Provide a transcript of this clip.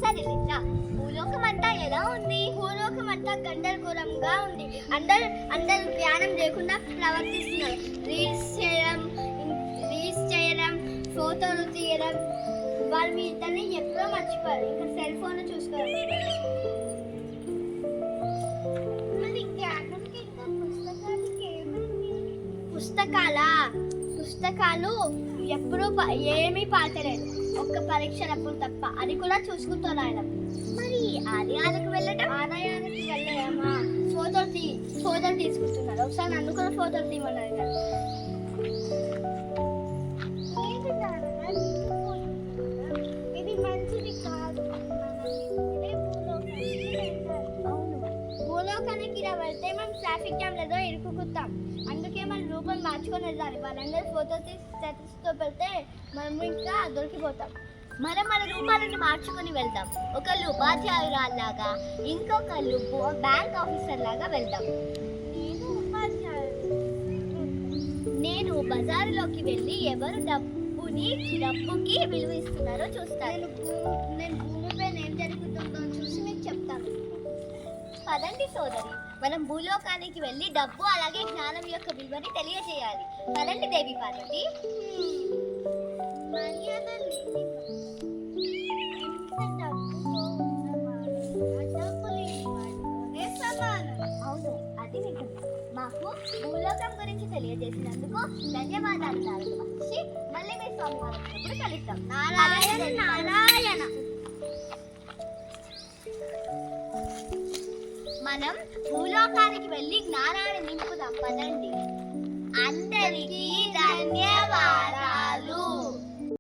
సరేలేరా, భూలోకం అంతా ఎలా ఉంది? భూలోకం అంతా గందరగోళంగా ఉంది. అందరూ జ్ఞానం లేకుండా ప్రవర్తిస్తున్నారు. రీల్స్ చేయడం, ఫోటోలు తీయడం. వాళ్ళు మీ ఇద్దరిని ఎప్పుడో మర్చిపోయారు. ఇంకా సెల్ ఫోన్ చూసుకోవడం. మరి జ్ఞానంకి ఇంకా పుస్తకాలు ఎప్పుడూ ఏమీ పాతలేదు. ఒక్క పరీక్షలప్పుడు తప్ప, అది కూడా చూసుకుంటూ రాయడం. మరి ఆలయాలకు వెళ్ళామా? ఫోటోలు తీసుకుంటున్నారు. ఒకసారి నన్ను కూడా ఫోటోలు తీయమన్నారు కదా. ఇది మంచిది కాదు. అవును, భూలోకానికి ఇలా వెళ్తే మనం ట్రాఫిక్ జామ్ లేదో ఇరుక్కుతాం. అందుకే మన రూపం మార్చుకొని వెళ్ళాలి. వాళ్ళందరూ ఫోటో తీసి స్టేటస్తో పెడితే మనం ఇంకా దొరికిపోతాం. మనం మన రూపాలను మార్చుకొని వెళ్దాం. ఒకళ్ళు ఉపాధ్యాయురాల్లాగా, ఇంకొకళ్ళు బ్యాంక్ ఆఫీసర్ లాగా వెళ్దాం. నేను బజారులోకి వెళ్ళి ఎవరు డబ్బుకి విలువ ఇస్తున్నారో చూస్తాను. నేను భూమిపై ఏం జరుగుతుందో చూసి మీకు చెప్తాను. పదండి సోదరి, మనం భూలోకానికి వెళ్ళి డబ్బు అలాగే జ్ఞానం యొక్క విలువని తెలియజేయాలి. పదండి దేవి పార్వతి. అవును, అది నిజం. మాకు భూలోకం గురించి తెలియజేసినందుకు ధన్యవాదాలు నారద మహర్షి. మళ్ళీ మీ స్వామి వారిప్పుడు కలుద్దాం. నారాయణ నారాయణ. మనం భూలోకానికి వెళ్ళి జ్ఞానాన్ని నింపుదాం. పదండి. అందరికీ ధన్యవాదాలు.